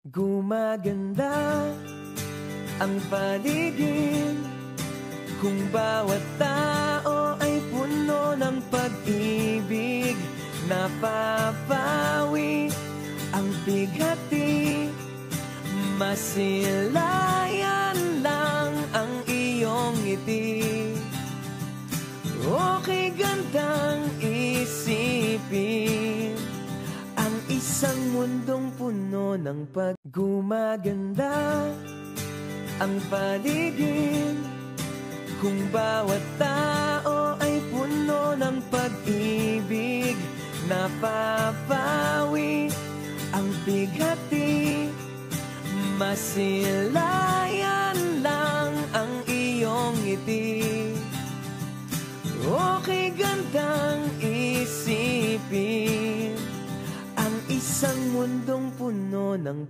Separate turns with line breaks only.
Gumaganda ang paligid kung bawat tao ay puno ng pag-ibig. Napapawi ang bigati, masilayan lang ang iyong ngiti. Okay gandang isipin ang isang mundong puno ng paggumaganda ang paligid kung bawat tao ay puno ng pag-ibig. Napapawi ang bigati, masilayan lang ang iyong ngiti. Okay gandang isipin ang isang mundong puno ng